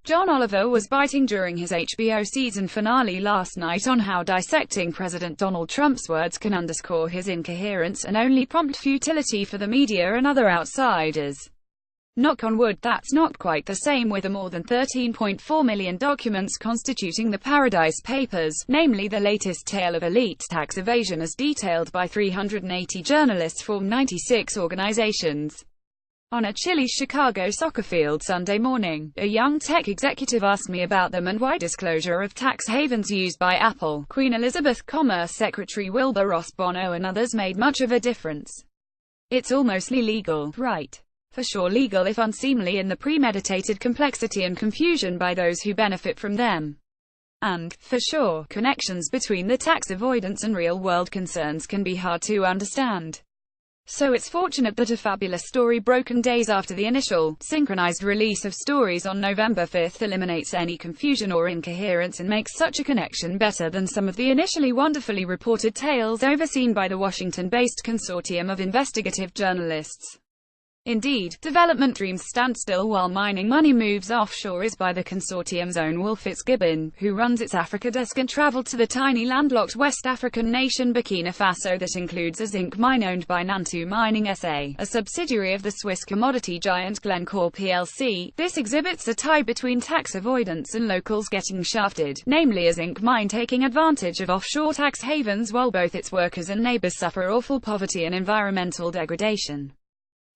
John Oliver was biting during his HBO season finale last night on how dissecting President Donald Trump's words can underscore his incoherence and only prompt futility for the media and other outsiders. Knock on wood, that's not quite the same with the more than 13.4 million documents constituting the Paradise Papers, namely the latest tale of elite tax evasion as detailed by 380 journalists from 96 organizations. On a chilly Chicago soccer field Sunday morning, a young tech executive asked me about them and why disclosure of tax havens used by Apple, Queen Elizabeth, Commerce Secretary Wilbur Ross Bono and others made much of a difference. It's almost legal, right? For sure legal if unseemly in the premeditated complexity and confusion by those who benefit from them. And, for sure, connections between the tax avoidance and real-world concerns can be hard to understand. So it's fortunate that a fabulous story broken days after the initial, synchronized release of stories on November 5 eliminates any confusion or incoherence and makes such a connection better than some of the initially wonderfully reported tales overseen by the Washington-based consortium of investigative journalists. Indeed, development dreams stand still while mining money moves offshore is by the consortium's own Will Fitzgibbon, who runs its Africa desk and traveled to the tiny landlocked West African nation Burkina Faso that includes a zinc mine owned by Nantou Mining SA, a subsidiary of the Swiss commodity giant Glencore plc. This exhibits a tie between tax avoidance and locals getting shafted, namely a zinc mine taking advantage of offshore tax havens while both its workers and neighbors suffer awful poverty and environmental degradation.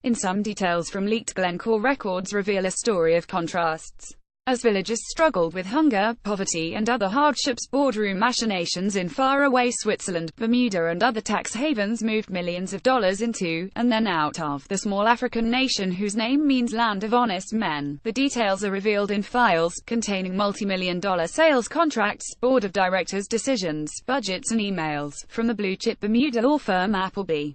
In some details from leaked Glencore records reveal a story of contrasts. As villagers struggled with hunger, poverty and other hardships, boardroom machinations in faraway Switzerland, Bermuda and other tax havens moved millions of dollars into, and then out of, the small African nation whose name means land of honest men. The details are revealed in files, containing multi-million-dollar sales contracts, board of directors decisions, budgets and emails, from the blue-chip Bermuda law firm Appleby.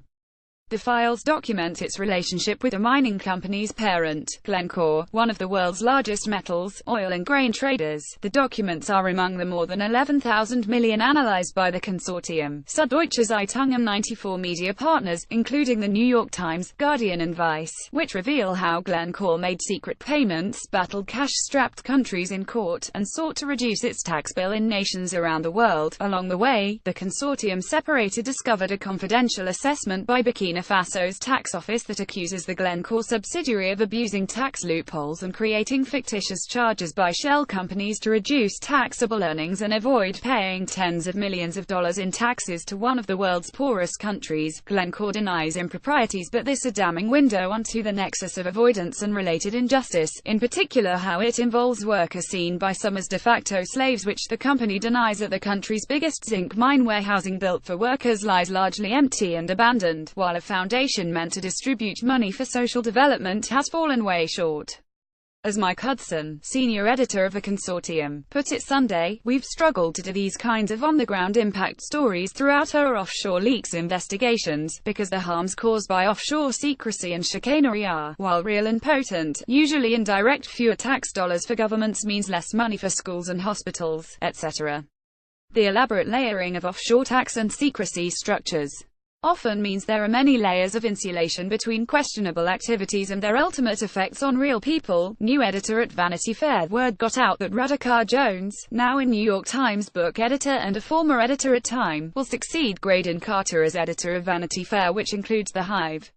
The files document its relationship with the mining company's parent, Glencore, one of the world's largest metals, oil and grain traders. The documents are among the more than 11,000 million analyzed by the consortium, Süddeutsche Zeitung and 94 media partners, including the New York Times, Guardian and Vice, which reveal how Glencore made secret payments, battled cash-strapped countries in court, and sought to reduce its tax bill in nations around the world. Along the way, the consortium separated discovered a confidential assessment by Burkina Faso's tax office that accuses the Glencore subsidiary of abusing tax loopholes and creating fictitious charges by shell companies to reduce taxable earnings and avoid paying tens of millions of dollars in taxes to one of the world's poorest countries. Glencore denies improprieties, but this is a damning window onto the nexus of avoidance and related injustice, in particular how it involves workers seen by some as de facto slaves, which the company denies at the country's biggest zinc mine, where housing built for workers lies largely empty and abandoned, while a foundation meant to distribute money for social development has fallen way short. As Mike Hudson, senior editor of the consortium, put it Sunday, we've struggled to do these kinds of on-the-ground impact stories throughout our offshore leaks investigations, because the harms caused by offshore secrecy and chicanery are, while real and potent, usually indirect. Fewer tax dollars for governments means less money for schools and hospitals, etc. The elaborate layering of offshore tax and secrecy structures often means there are many layers of insulation between questionable activities and their ultimate effects on real people. New editor at Vanity Fair. Word got out that Radicar Jones, now a New York Times book editor and a former editor at Time, will succeed Graydon Carter as editor of Vanity Fair, which includes The Hive.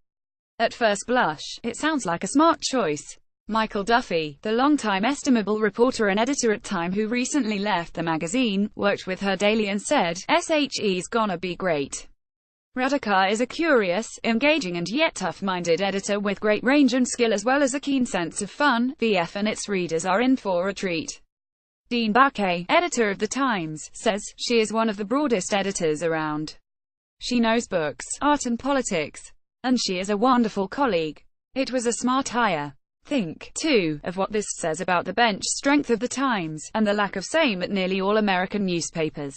At first blush, it sounds like a smart choice. Michael Duffy, the longtime estimable reporter and editor at Time who recently left the magazine, worked with her daily and said, "SHE's gonna be great." Radicar is a curious, engaging and yet tough-minded editor with great range and skill as well as a keen sense of fun. VF and its readers are in for a treat. Dean Baquet, editor of The Times, says, she is one of the broadest editors around. She knows books, art and politics. And she is a wonderful colleague. It was a smart hire. Think, too, of what this says about the bench strength of The Times, and the lack of same at nearly all American newspapers.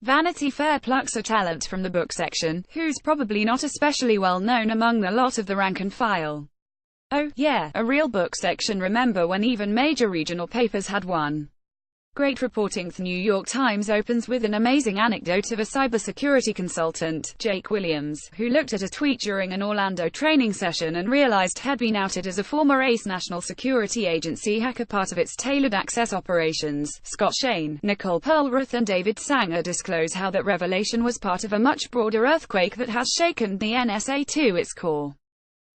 Vanity Fair plucks a talent from the book section, who's probably not especially well known among the lot of the rank and file. Oh, yeah, a real book section. Remember when even major regional papers had one? Great reporting. The New York Times opens with an amazing anecdote of a cybersecurity consultant, Jake Williams, who looked at a tweet during an Orlando training session and realized had been outed as a former ACE National Security Agency hacker, part of its tailored access operations. Scott Shane, Nicole Perlroth and David Sanger disclose how that revelation was part of a much broader earthquake that has shaken the NSA to its core.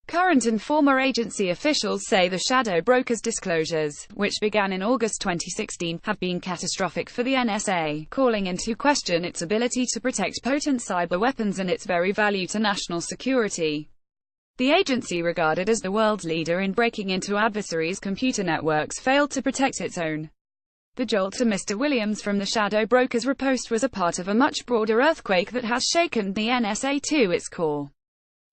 Current and former agency officials say the shadow broker's disclosures, which began in August 2016, have been catastrophic for the NSA, calling into question its ability to protect potent cyber weapons and its very value to national security. The agency, regarded as the world's leader in breaking into adversaries' computer networks, failed to protect its own. The jolt to Mr. Williams from the shadow broker's riposte was a part of a much broader earthquake that has shaken the NSA to its core.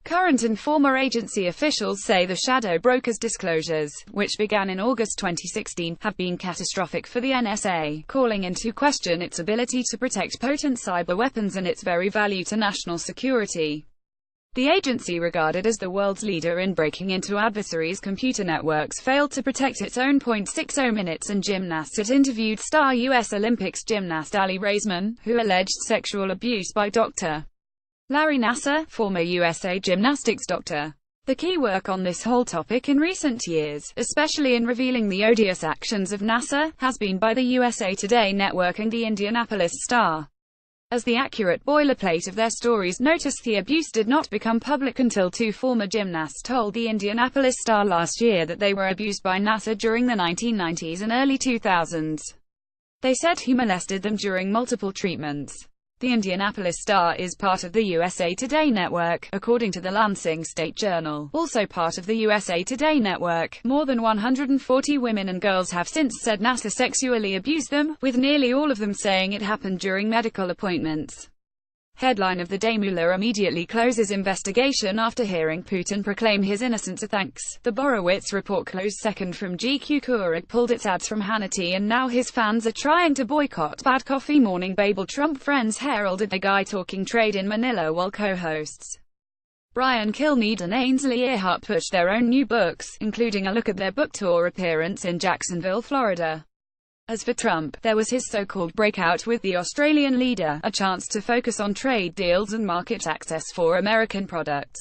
Current and former agency officials say the shadow broker's disclosures, which began in August 2016, have been catastrophic for the NSA, calling into question its ability to protect potent cyber weapons and its very value to national security. The agency, regarded as the world's leader in breaking into adversaries' computer networks, failed to protect its own. 60 Minutes and gymnasts. It interviewed star U.S. Olympics gymnast Aly Raisman, who alleged sexual abuse by Dr. Larry Nassar, former USA gymnastics doctor. The key work on this whole topic in recent years, especially in revealing the odious actions of Nassar, has been by the USA Today Network and the Indianapolis Star. As the accurate boilerplate of their stories noticed, the abuse did not become public until two former gymnasts told the Indianapolis Star last year that they were abused by Nassar during the 1990s and early 2000s. They said he molested them during multiple treatments. The Indianapolis Star is part of the USA Today Network, according to the Lansing State Journal. Also part of the USA Today Network, more than 140 women and girls have since said Nassar sexually abused them, with nearly all of them saying it happened during medical appointments. Headline of the day: Mueller immediately closes investigation after hearing Putin proclaim his innocence. Thanks. The Borowitz report closed second from GQ. Keurig pulled its ads from Hannity and now his fans are trying to boycott Bad Coffee. Morning Babel. Trump friends heralded a guy talking trade in Manila while co-hosts Brian Kilmeade and Ainsley Earhart pushed their own new books, including a look at their book tour appearance in Jacksonville, Florida. As for Trump, there was his so-called breakout with the Australian leader, a chance to focus on trade deals and market access for American products.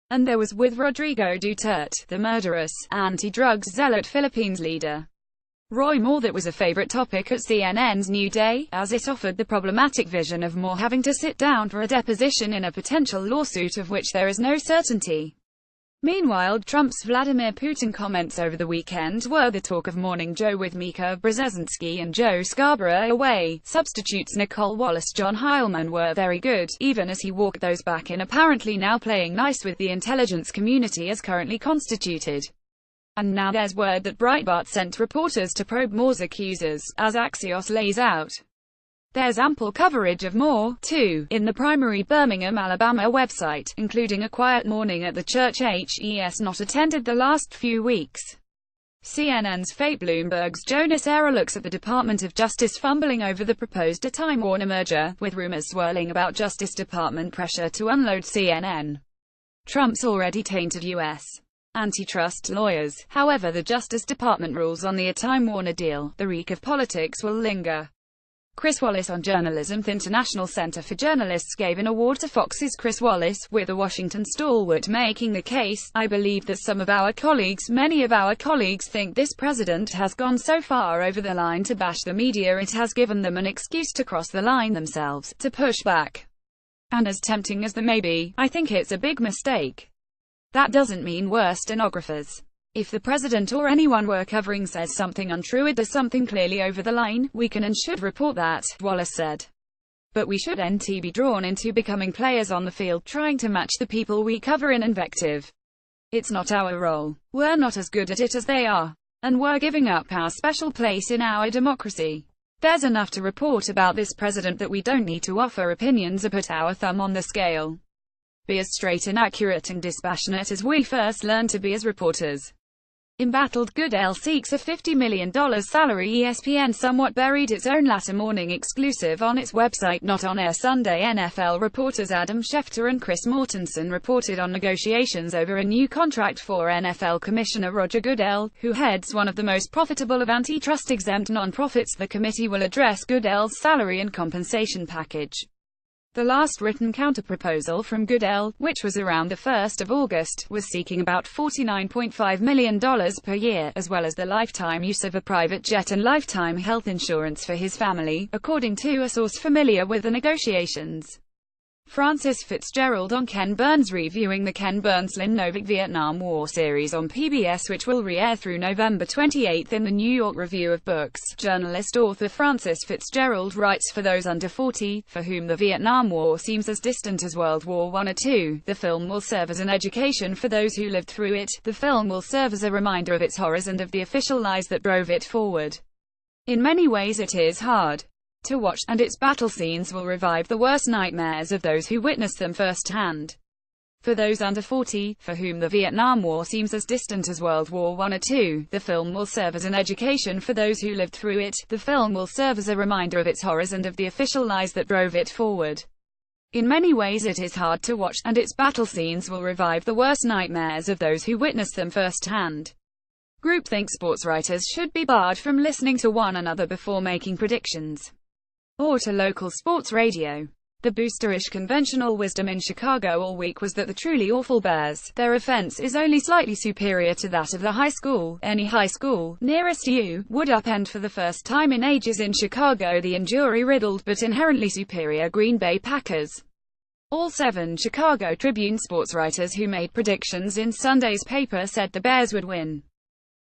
And there was with Rodrigo Duterte, the murderous, anti-drugs zealot Philippines leader. Roy Moore. That was a favorite topic at CNN's New Day, as it offered the problematic vision of Moore having to sit down for a deposition in a potential lawsuit of which there is no certainty. Meanwhile, Trump's Vladimir Putin comments over the weekend were the talk of Morning Joe, with Mika Brzezinski and Joe Scarborough away. Substitutes Nicole Wallace, John Heilman were very good, even as he walked those back in, apparently now playing nice with the intelligence community as currently constituted. And now there's word that Breitbart sent reporters to probe Moore's accusers, as Axios lays out. There's ample coverage of Moore, too, in the primary Birmingham, Alabama website, including a quiet morning at the church HES not attended the last few weeks. CNN's Fate. Bloomberg's Jonas Era looks at the Department of Justice fumbling over the proposed Time Warner merger, with rumors swirling about Justice Department pressure to unload CNN. Trump's already tainted U.S. antitrust lawyers. However, the Justice Department rules on the Time Warner deal, the reek of politics will linger. Chris Wallace on journalism. The International Center for Journalists gave an award to Fox's Chris Wallace, with a Washington stalwart making the case, "I believe that some of our colleagues, many of our colleagues, think this president has gone so far over the line to bash the media it has given them an excuse to cross the line themselves, to push back. And as tempting as that may be, I think it's a big mistake. That doesn't mean we're stenographers. If the president or anyone we're covering says something untrue or does something clearly over the line, we can and should report that," Wallace said. "But we shouldn't be drawn into becoming players on the field trying to match the people we cover in invective. It's not our role. We're not as good at it as they are. And we're giving up our special place in our democracy. There's enough to report about this president that we don't need to offer opinions or put our thumb on the scale. Be as straight and accurate and dispassionate as we first learned to be as reporters." Embattled Goodell seeks a $50 million salary. ESPN somewhat buried its own latter morning exclusive on its website Not On Air Sunday. NFL reporters Adam Schefter and Chris Mortensen reported on negotiations over a new contract for NFL Commissioner Roger Goodell, who heads one of the most profitable of antitrust-exempt nonprofits. The committee will address Goodell's salary and compensation package. The last written counterproposal from Goodell, which was around the 1st of August, was seeking about $49.5 million per year, as well as the lifetime use of a private jet and lifetime health insurance for his family, according to a source familiar with the negotiations. Frances Fitzgerald on Ken Burns reviewing the Ken Burns-Lynn Novick Vietnam War series on PBS, which will re-air through November 28 in the New York Review of Books. Journalist-author Frances Fitzgerald writes, for those under 40, for whom the Vietnam War seems as distant as World War I or II, the film will serve as an education. For those who lived through it, the film will serve as a reminder of its horrors and of the official lies that drove it forward. In many ways it is hard to watch, and its battle scenes will revive the worst nightmares of those who witnessed them firsthand. For those under 40, for whom the Vietnam War seems as distant as World War I or II, the film will serve as an education. For those who lived through it, the film will serve as a reminder of its horrors and of the official lies that drove it forward. In many ways it is hard to watch, and its battle scenes will revive the worst nightmares of those who witnessed them firsthand. Groupthink sports writers should be barred from listening to one another before making predictions, or to local sports radio. The boosterish conventional wisdom in Chicago all week was that the truly awful Bears, their offense is only slightly superior to that of the high school, any high school, nearest you, would upend for the first time in ages in Chicago the injury-riddled but inherently superior Green Bay Packers. All 7 Chicago Tribune sports writers who made predictions in Sunday's paper said the Bears would win.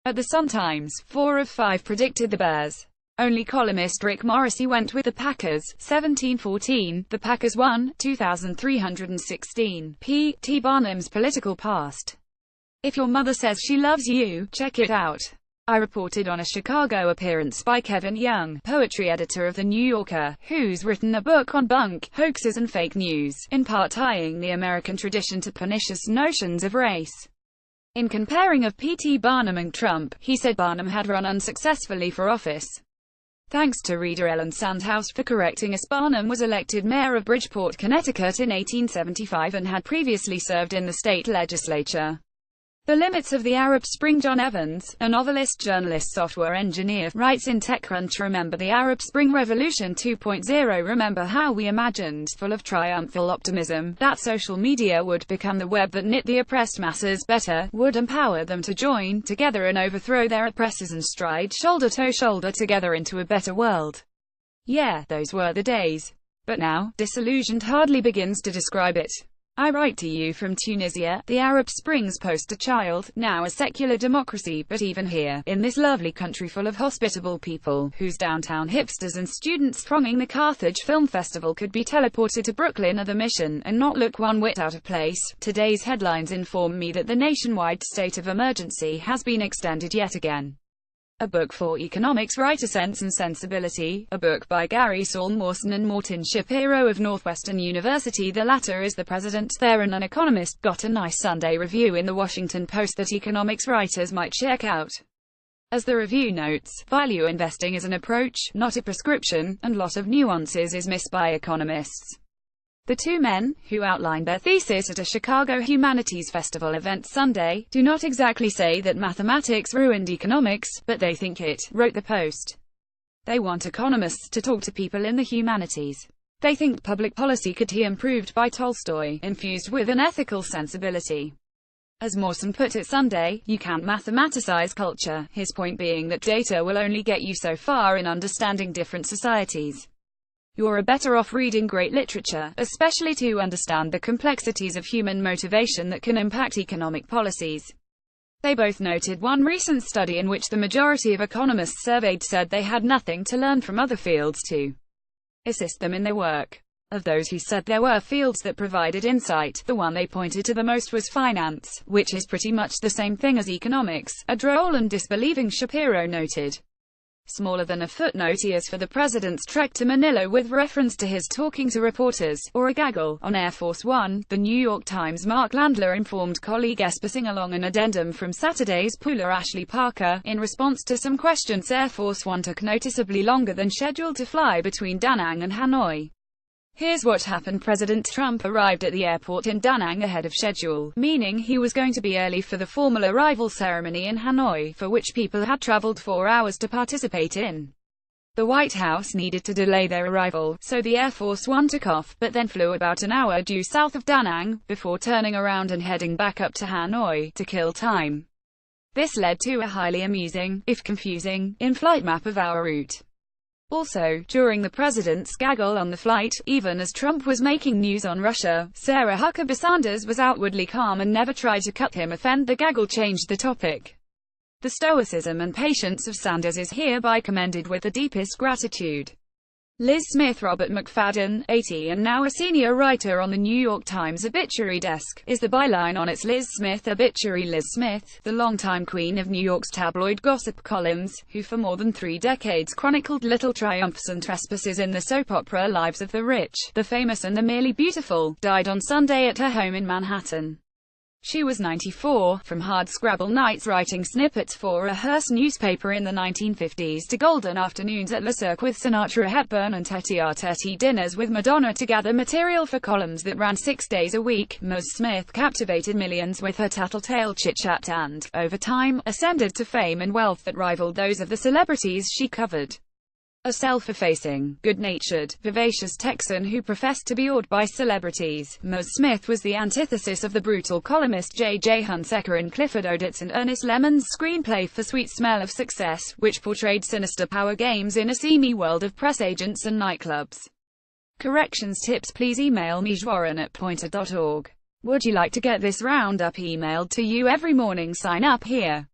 At the Sun-Times, 4 of 5 predicted the Bears. Only columnist Rick Morrissey went with the Packers, 17-14. The Packers won, 2,316. P. T. Barnum's political past. If your mother says she loves you, check it out. I reported on a Chicago appearance by Kevin Young, poetry editor of The New Yorker, who's written a book on bunk, hoaxes and fake news, in part tying the American tradition to pernicious notions of race. In comparing of P.T. Barnum and Trump, he said Barnum had run unsuccessfully for office. Thanks to reader Ellen Sandhaus for correcting us. Barnum was elected mayor of Bridgeport, Connecticut in 1875 and had previously served in the state legislature. The Limits of the Arab Spring. John Evans, a novelist, journalist, software engineer, writes in TechCrunch, remember the Arab Spring Revolution 2.0, remember how we imagined, full of triumphal optimism, that social media would become the web that knit the oppressed masses better, would empower them to join together and overthrow their oppressors and stride shoulder to shoulder together into a better world. Yeah, those were the days. But now, disillusioned hardly begins to describe it. I write to you from Tunisia, the Arab Springs poster child, now a secular democracy, but even here, in this lovely country full of hospitable people, whose downtown hipsters and students thronging the Carthage Film Festival could be teleported to Brooklyn or the Mission, and not look one whit out of place. Today's headlines inform me that the nationwide state of emergency has been extended yet again. A book for economics writer Sense and Sensibility, a book by Gary Saul-Mawson and Morton Shapiro of Northwestern University. The latter is the president there, and an economist got a nice Sunday review in the Washington Post that economics writers might check out. As the review notes, value investing is an approach, not a prescription, and lot of nuances is missed by economists. The 2 men, who outlined their thesis at a Chicago Humanities Festival event Sunday, do not exactly say that mathematics ruined economics, but they think it, wrote the Post. They want economists to talk to people in the humanities. They think public policy could be improved by Tolstoy, infused with an ethical sensibility. As Mawson put it Sunday, you can't mathematicize culture, his point being that data will only get you so far in understanding different societies. You're better off reading great literature, especially to understand the complexities of human motivation that can impact economic policies. They both noted one recent study in which the majority of economists surveyed said they had nothing to learn from other fields to assist them in their work. Of those who said there were fields that provided insight, the one they pointed to the most was finance, which is pretty much the same thing as economics, a droll and disbelieving Shapiro noted. smaller than a footnote as for the president's trek to Manila with reference to his talking to reporters, or a gaggle, on Air Force One. The New York Times' Mark Landler informed colleague Espasing along an addendum from Saturday's Pooler Ashley Parker. In response to some questions, Air Force One took noticeably longer than scheduled to fly between Da Nang and Hanoi. Here's what happened. President Trump arrived at the airport in Da Nang ahead of schedule, meaning he was going to be early for the formal arrival ceremony in Hanoi, for which people had traveled 4 hours to participate in. The White House needed to delay their arrival, so the Air Force One took off, but then flew about an hour due south of Da Nang, before turning around and heading back up to Hanoi, to kill time. This led to a highly amusing, if confusing, in-flight map of our route. Also, during the president's gaggle on the flight, even as Trump was making news on Russia, Sarah Huckabee Sanders was outwardly calm and never tried to cut him off. The gaggle changed the topic. The stoicism and patience of Sanders is hereby commended with the deepest gratitude. Liz Smith. Robert McFadden, 80 and now a senior writer on the New York Times obituary desk, is the byline on its Liz Smith obituary. Liz Smith, the longtime queen of New York's tabloid gossip columns, who for more than 3 decades chronicled little triumphs and trespasses in the soap opera lives of the rich, the famous and the merely beautiful, died on Sunday at her home in Manhattan. She was 94, from hard-scrabble nights writing snippets for a Hearst newspaper in the 1950s to golden afternoons at Le Cirque with Sinatra, Hepburn and tete-a-tete dinners with Madonna to gather material for columns that ran 6 days a week. Ms. Smith captivated millions with her tattletale chit-chat and, over time, ascended to fame and wealth that rivaled those of the celebrities she covered. A self-effacing, good-natured, vivacious Texan who professed to be awed by celebrities, Ms. Smith was the antithesis of the brutal columnist J.J. Hunsaker in Clifford Odets and Ernest Lemon's screenplay For Sweet Smell of Success, which portrayed sinister power games in a seamy world of press agents and nightclubs. Corrections tips. Please email me joran@poynter.org. Would you like to get this roundup emailed to you every morning? Sign up here.